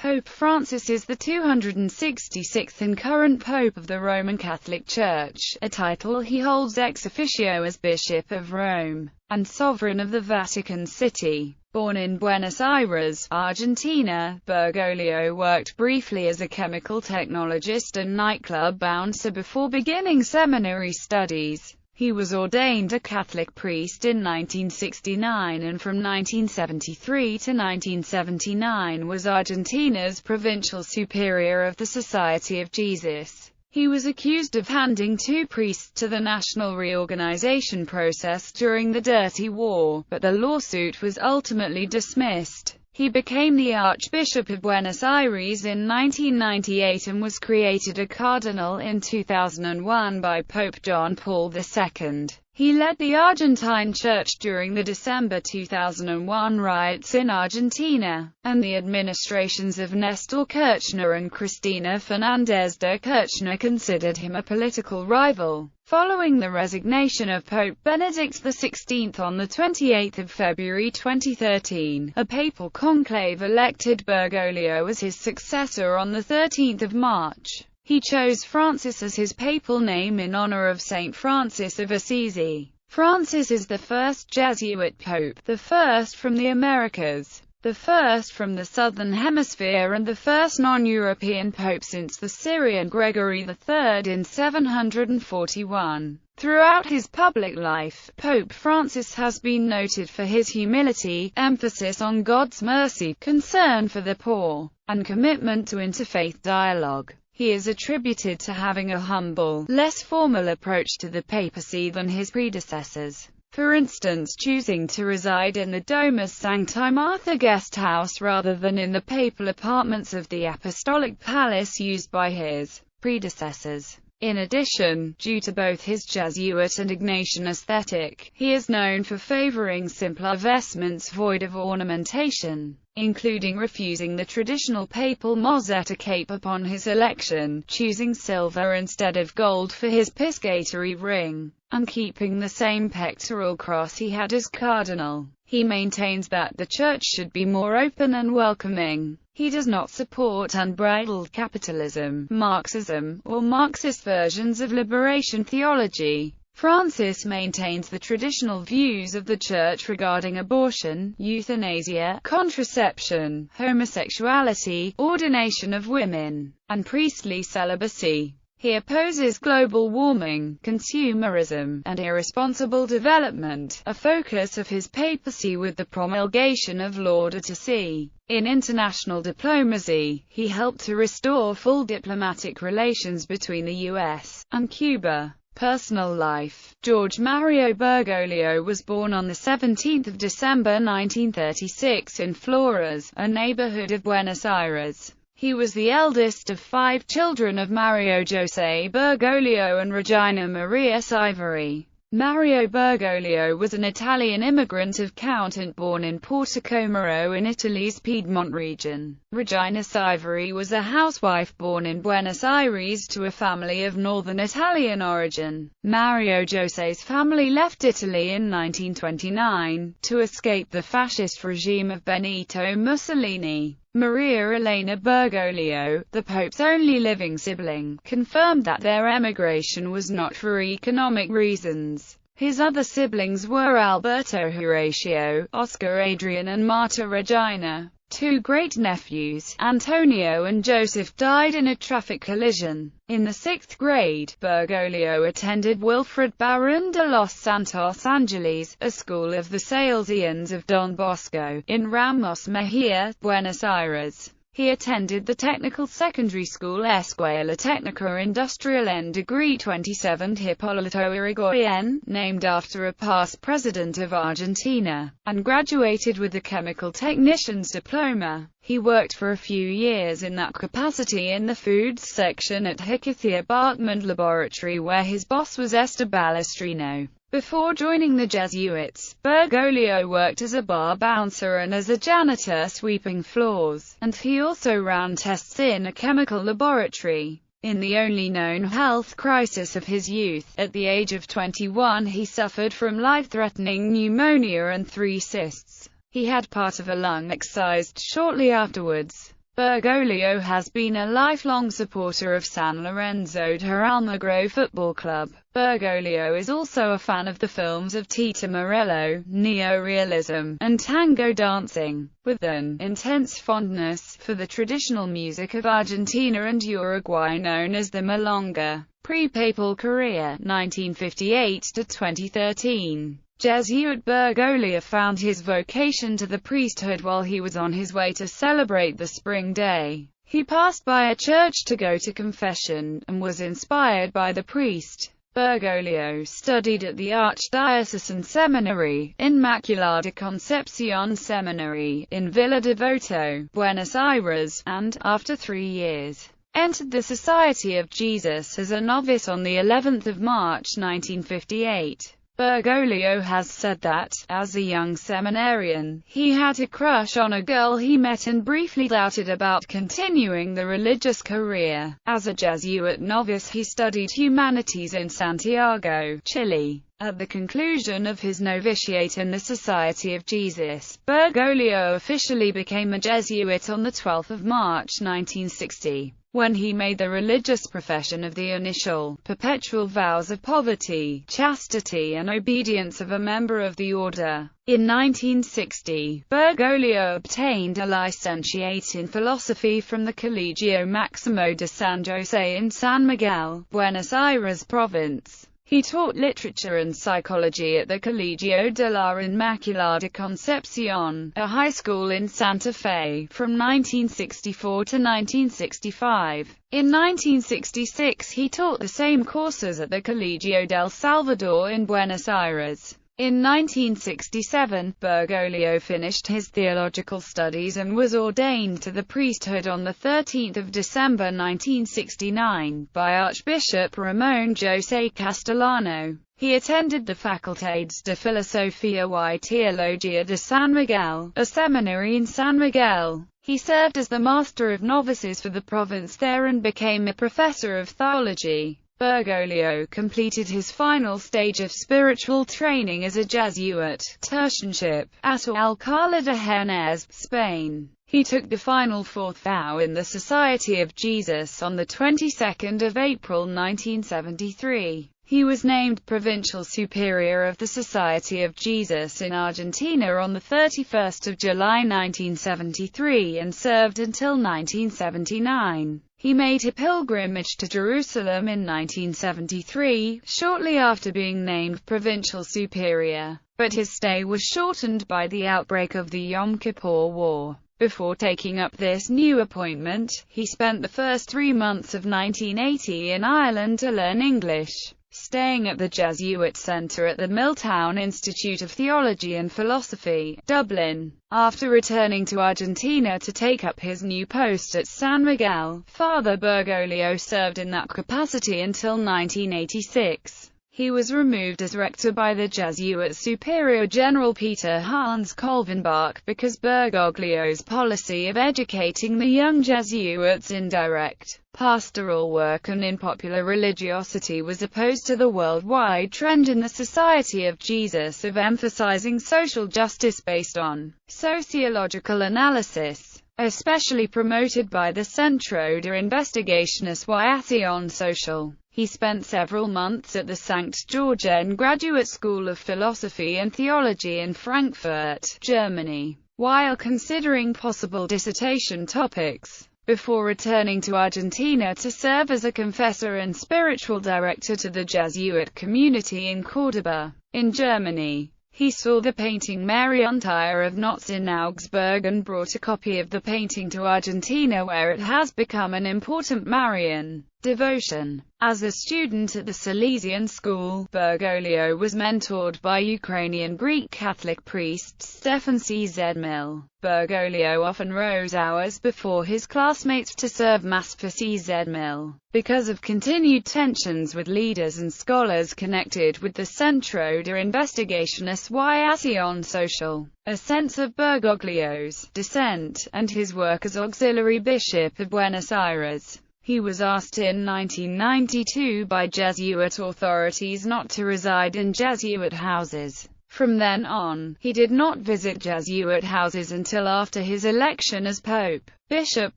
Pope Francis is the 266th and current Pope of the Roman Catholic Church, a title he holds ex officio as Bishop of Rome and Sovereign of the Vatican City. Born in Buenos Aires, Argentina, Bergoglio worked briefly as a chemical technologist and nightclub bouncer before beginning seminary studies. He was ordained a Catholic priest in 1969 and from 1973 to 1979 was Argentina's provincial superior of the Society of Jesus. He was accused of handing two priests to the national reorganization process during the Dirty War, but the lawsuit was ultimately dismissed. He became the Archbishop of Buenos Aires in 1998 and was created a cardinal in 2001 by Pope John Paul II. He led the Argentine Church during the December 2001 riots in Argentina, and the administrations of Néstor Kirchner and Cristina Fernández de Kirchner considered him a political rival. Following the resignation of Pope Benedict XVI on 28 February 2013, a papal conclave elected Bergoglio as his successor on 13 March. He chose Francis as his papal name in honor of Saint Francis of Assisi. Francis is the first Jesuit pope, the first from the Americas, the first from the Southern Hemisphere and the first non-European pope since the Syrian Gregory III in 741. Throughout his public life, Pope Francis has been noted for his humility, emphasis on God's mercy, concern for the poor, and commitment to interfaith dialogue. He is attributed to having a humble, less formal approach to the papacy than his predecessors. For instance, choosing to reside in the Domus Sancti Martha guest house rather than in the papal apartments of the Apostolic Palace used by his predecessors. In addition, due to both his Jesuit and Ignatian aesthetic, he is known for favoring simpler vestments void of ornamentation, including refusing the traditional papal mozzetta cape upon his election, choosing silver instead of gold for his piscatory ring, and keeping the same pectoral cross he had as cardinal. He maintains that the Church should be more open and welcoming. He does not support unbridled capitalism, Marxism, or Marxist versions of liberation theology. Francis maintains the traditional views of the Church regarding abortion, euthanasia, contraception, homosexuality, ordination of women, and priestly celibacy. He opposes global warming, consumerism, and irresponsible development, a focus of his papacy with the promulgation of Laudato Si. In international diplomacy, he helped to restore full diplomatic relations between the U.S. and Cuba. Personal life. George Mario Bergoglio was born on 17 December 1936 in Flores, a neighborhood of Buenos Aires. He was the eldest of 5 children of Mario José Bergoglio and Regina Maria Sivori. Mario Bergoglio was an Italian immigrant accountant born in Porticomero in Italy's Piedmont region. Regina Sivori was a housewife born in Buenos Aires to a family of northern Italian origin. Mario José's family left Italy in 1929 to escape the fascist regime of Benito Mussolini. Maria Elena Bergoglio, the Pope's only living sibling, confirmed that their emigration was not for economic reasons. His other siblings were Alberto Horatio, Oscar Adrian and Marta Regina. 2 great-nephews, Antonio and Joseph, died in a traffic collision. In the 6th grade, Bergoglio attended Wilfred Barón de los Santos Angeles, a school of the Salesians of Don Bosco, in Ramos Mejia, Buenos Aires. He attended the technical secondary school Escuela Técnica Industrial en Degree 27 Hipólito Yrigoyen, named after a past president of Argentina, and graduated with the chemical technician's diploma. He worked for a few years in that capacity in the foods section at Hickothea Bartmund Laboratory where his boss was Esther Balestrino. Before joining the Jesuits, Bergoglio worked as a bar bouncer and as a janitor sweeping floors, and he also ran tests in a chemical laboratory. In the only known health crisis of his youth, at the age of 21 he suffered from life-threatening pneumonia and 3 cysts. He had part of a lung excised shortly afterwards. Bergoglio has been a lifelong supporter of San Lorenzo de Almagro Football Club. Bergoglio is also a fan of the films of Tita Morello, neo-realism, and tango dancing, with an intense fondness for the traditional music of Argentina and Uruguay known as the milonga. Pre-Papal career, 1958 to 2013. Jesuit Bergoglio found his vocation to the priesthood while he was on his way to celebrate the spring day. He passed by a church to go to confession, and was inspired by the priest. Bergoglio studied at the Archdiocesan Seminary, Inmaculada Concepcion Seminary, in Villa Devoto, Buenos Aires, and, after 3 years, entered the Society of Jesus as a novice on the 11th of March 1958. Bergoglio has said that, as a young seminarian, he had a crush on a girl he met and briefly doubted about continuing the religious career. As a Jesuit novice he studied humanities in Santiago, Chile. At the conclusion of his novitiate in the Society of Jesus, Bergoglio officially became a Jesuit on the 12th of March 1960. When he made the religious profession of the initial, perpetual vows of poverty, chastity and obedience of a member of the order. In 1960, Bergoglio obtained a licentiate in philosophy from the Colegio Máximo de San Jose in San Miguel, Buenos Aires province. He taught literature and psychology at the Colegio de la Inmaculada Concepcion, a high school in Santa Fe, from 1964 to 1965. In 1966 he taught the same courses at the Colegio del Salvador in Buenos Aires. In 1967, Bergoglio finished his theological studies and was ordained to the priesthood on 13 December 1969, by Archbishop Ramon José Castellano. He attended the Facultades de Filosofía y Teología de San Miguel, a seminary in San Miguel. He served as the master of novices for the province there and became a professor of theology. Bergoglio completed his final stage of spiritual training as a Jesuit, tertianship, at Alcalá de Henares, Spain. He took the final fourth vow in the Society of Jesus on the 22nd of April 1973. He was named Provincial Superior of the Society of Jesus in Argentina on the 31st of July 1973 and served until 1979. He made a pilgrimage to Jerusalem in 1973, shortly after being named Provincial Superior, but his stay was shortened by the outbreak of the Yom Kippur War. Before taking up this new appointment, he spent the first 3 months of 1980 in Ireland to learn English, staying at the Jesuit Centre at the Milltown Institute of Theology and Philosophy, Dublin. After returning to Argentina to take up his new post at San Miguel, Father Bergoglio served in that capacity until 1986. He was removed as rector by the Jesuit Superior General Peter Hans Kolvenbach because Bergoglio's policy of educating the young Jesuits in direct pastoral work and in popular religiosity was opposed to the worldwide trend in the Society of Jesus of emphasizing social justice based on sociological analysis, especially promoted by the Centro de Investigaciones y Acción Social. He spent several months at the St. Georgen Graduate School of Philosophy and Theology in Frankfurt, Germany, while considering possible dissertation topics, before returning to Argentina to serve as a confessor and spiritual director to the Jesuit community in Córdoba, in Germany. He saw the painting Mariantyre of Knots in Augsburg and brought a copy of the painting to Argentina, where it has become an important Marian devotion. As a student at the Salesian school, Bergoglio was mentored by Ukrainian Greek Catholic priest Stefan C. Zedmil. Bergoglio often rose hours before his classmates to serve Mass for C. Zedmil. Because of continued tensions with leaders and scholars connected with the Centro de Investigaciones y Acción Social, a sense of Bergoglio's descent, and his work as auxiliary bishop of Buenos Aires, he was asked in 1992 by Jesuit authorities not to reside in Jesuit houses. From then on, he did not visit Jesuit houses until after his election as Pope. Bishop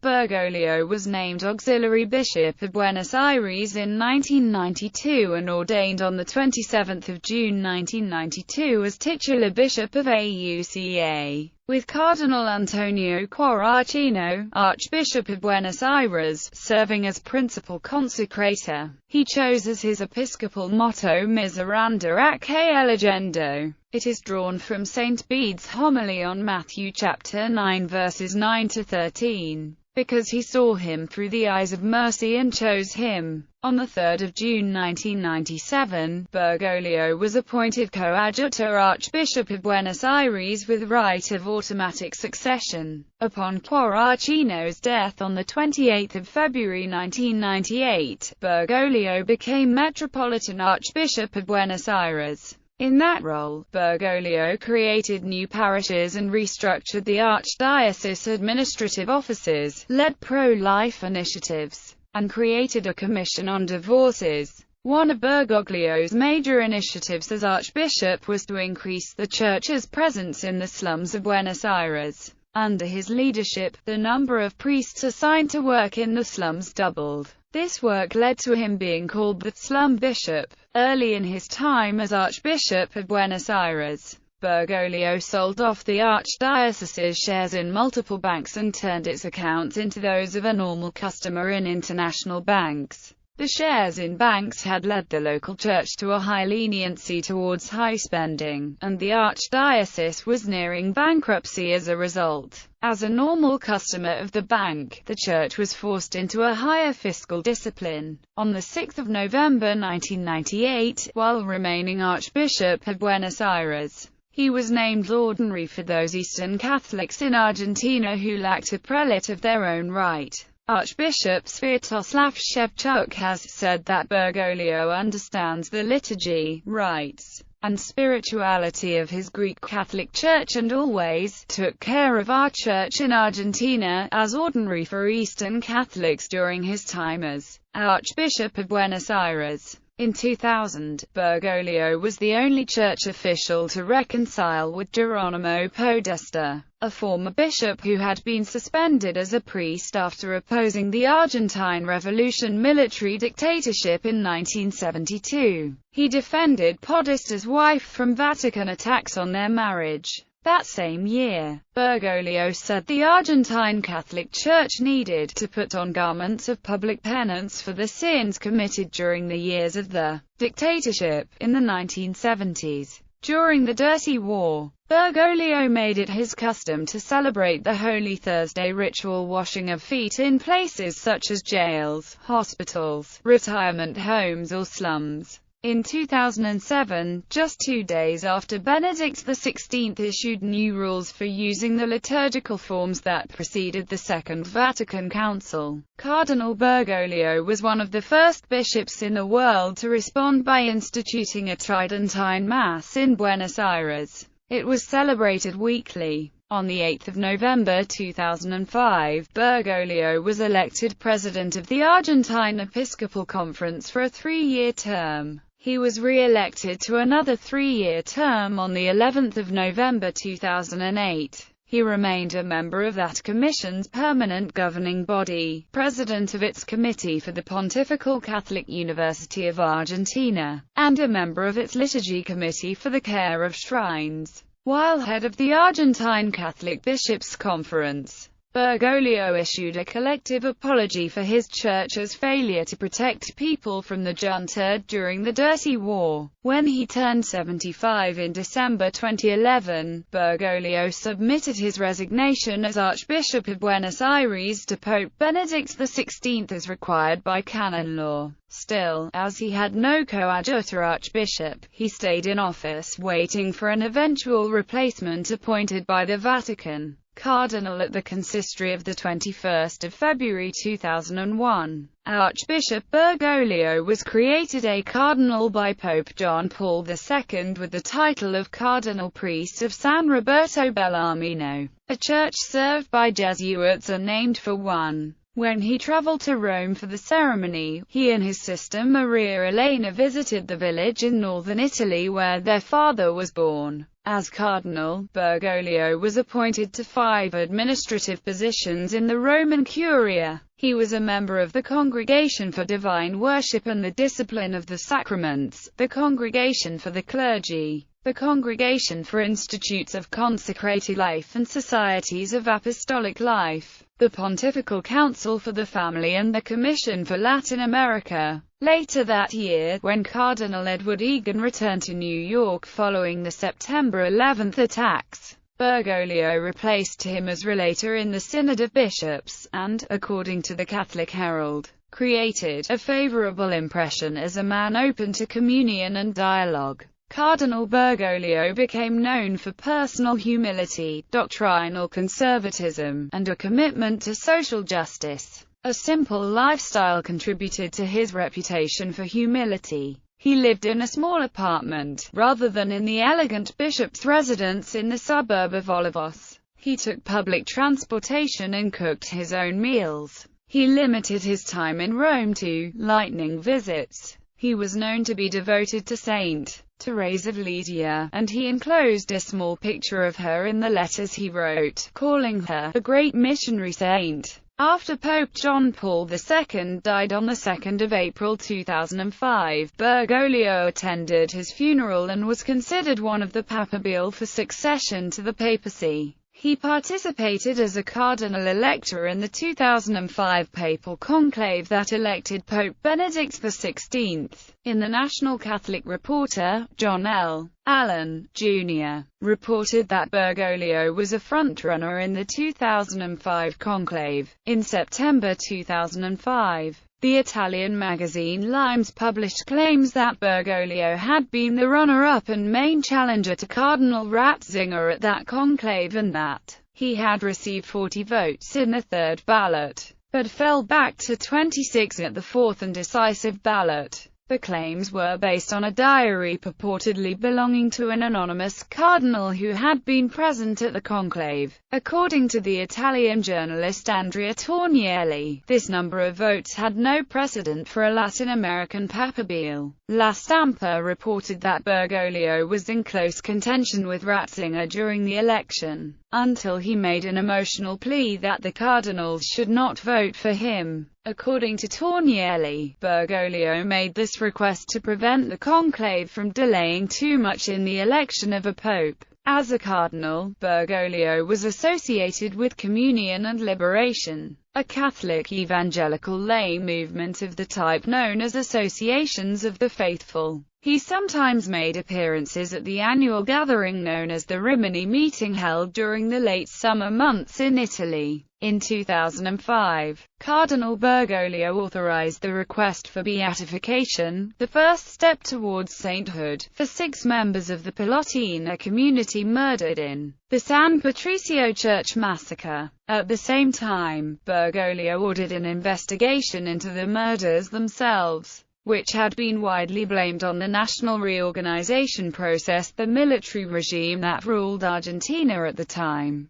Bergoglio was named Auxiliary Bishop of Buenos Aires in 1992 and ordained on 27 June 1992 as titular Bishop of AUCA, with Cardinal Antonio Quaracino, Archbishop of Buenos Aires, serving as principal consecrator. He chose as his episcopal motto Miseranda ac elegendo. It is drawn from St. Bede's homily on Matthew chapter 9 verses 9 to 13. Because he saw him through the eyes of mercy and chose him. On 3 June 1997, Bergoglio was appointed coadjutor Archbishop of Buenos Aires with right of automatic succession. Upon Quaracino's death on 28 February 1998, Bergoglio became Metropolitan Archbishop of Buenos Aires. In that role, Bergoglio created new parishes and restructured the archdiocese administrative offices, led pro-life initiatives, and created a commission on divorces. One of Bergoglio's major initiatives as archbishop was to increase the church's presence in the slums of Buenos Aires. Under his leadership, the number of priests assigned to work in the slums doubled. This work led to him being called the slum bishop. Early in his time as Archbishop of Buenos Aires, Bergoglio sold off the archdiocese's shares in multiple banks and turned its accounts into those of a normal customer in international banks. The shares in banks had led the local church to a high leniency towards high spending, and the archdiocese was nearing bankruptcy as a result. As a normal customer of the bank, the church was forced into a higher fiscal discipline. On 6 November 1998, while remaining Archbishop of Buenos Aires, he was named ordinary for those Eastern Catholics in Argentina who lacked a prelate of their own right. Archbishop Sviatoslav Shevchuk has said that Bergoglio understands the liturgy, rites, and spirituality of his Greek Catholic Church and always took care of our church in Argentina, as ordinary for Eastern Catholics during his time as Archbishop of Buenos Aires. In 2000, Bergoglio was the only church official to reconcile with Geronimo Podesta, a former bishop who had been suspended as a priest after opposing the Argentine Revolution military dictatorship in 1972. He defended Podesta's wife from Vatican attacks on their marriage. That same year, Bergoglio said the Argentine Catholic Church needed to put on garments of public penance for the sins committed during the years of the dictatorship in the 1970s. During the Dirty War, Bergoglio made it his custom to celebrate the Holy Thursday ritual washing of feet in places such as jails, hospitals, retirement homes or slums. In 2007, just 2 days after Benedict XVI issued new rules for using the liturgical forms that preceded the Second Vatican Council, Cardinal Bergoglio was one of the first bishops in the world to respond by instituting a Tridentine Mass in Buenos Aires. It was celebrated weekly. On 8 November 2005, Bergoglio was elected president of the Argentine Episcopal Conference for a 3-year term. He was re-elected to another 3-year term on the 11th of November 2008. He remained a member of that commission's permanent governing body, president of its Committee for the Pontifical Catholic University of Argentina, and a member of its Liturgy Committee for the Care of Shrines. While head of the Argentine Catholic Bishops' Conference, Bergoglio issued a collective apology for his church's failure to protect people from the junta during the Dirty War. When he turned 75 in December 2011, Bergoglio submitted his resignation as Archbishop of Buenos Aires to Pope Benedict XVI as required by canon law. Still, as he had no coadjutor archbishop, he stayed in office waiting for an eventual replacement appointed by the Vatican Cardinal at the consistory of 21 February 2001. Archbishop Bergoglio was created a cardinal by Pope John Paul II with the title of Cardinal Priest of San Roberto Bellarmino, a church served by Jesuits and named for one. When he traveled to Rome for the ceremony, he and his sister Maria Elena visited the village in northern Italy where their father was born. As cardinal, Bergoglio was appointed to 5 administrative positions in the Roman Curia. He was a member of the Congregation for Divine Worship and the Discipline of the Sacraments, the Congregation for the Clergy, the Congregation for Institutes of Consecrated Life and Societies of Apostolic Life, the Pontifical Council for the Family and the Commission for Latin America. Later that year, when Cardinal Edward Egan returned to New York following the September 11 attacks, Bergoglio replaced him as relator in the Synod of Bishops, and, according to the Catholic Herald, created a favorable impression as a man open to communion and dialogue. Cardinal Bergoglio became known for personal humility, doctrinal conservatism, and a commitment to social justice. A simple lifestyle contributed to his reputation for humility. He lived in a small apartment, rather than in the elegant bishop's residence in the suburb of Olivos. He took public transportation and cooked his own meals. He limited his time in Rome to lightning visits. He was known to be devoted to Saint Therese of Lydia, and he enclosed a small picture of her in the letters he wrote, calling her a great missionary saint. After Pope John Paul II died on the 2nd of April 2005, Bergoglio attended his funeral and was considered one of the papabile for succession to the papacy. He participated as a cardinal elector in the 2005 papal conclave that elected Pope Benedict XVI. In the National Catholic Reporter, John L. Allen, Jr., reported that Bergoglio was a frontrunner in the 2005 conclave. In September 2005, the Italian magazine Limes published claims that Bergoglio had been the runner-up and main challenger to Cardinal Ratzinger at that conclave and that he had received 40 votes in the third ballot, but fell back to 26 at the fourth and decisive ballot. The claims were based on a diary purportedly belonging to an anonymous cardinal who had been present at the conclave. According to the Italian journalist Andrea Tornielli, this number of votes had no precedent for a Latin American papabile. La Stampa reported that Bergoglio was in close contention with Ratzinger during the election, until he made an emotional plea that the cardinals should not vote for him. According to Tornielli, Bergoglio made this request to prevent the conclave from delaying too much in the election of a pope. As a cardinal, Bergoglio was associated with Communion and Liberation, a Catholic evangelical lay movement of the type known as Associations of the Faithful. He sometimes made appearances at the annual gathering known as the Rimini meeting held during the late summer months in Italy. In 2005, Cardinal Bergoglio authorized the request for beatification, the first step towards sainthood, for 6 members of the Pilotina community murdered in the San Patricio Church massacre. At the same time, Bergoglio ordered an investigation into the murders themselves, which had been widely blamed on the national reorganization process, the military regime that ruled Argentina at the time.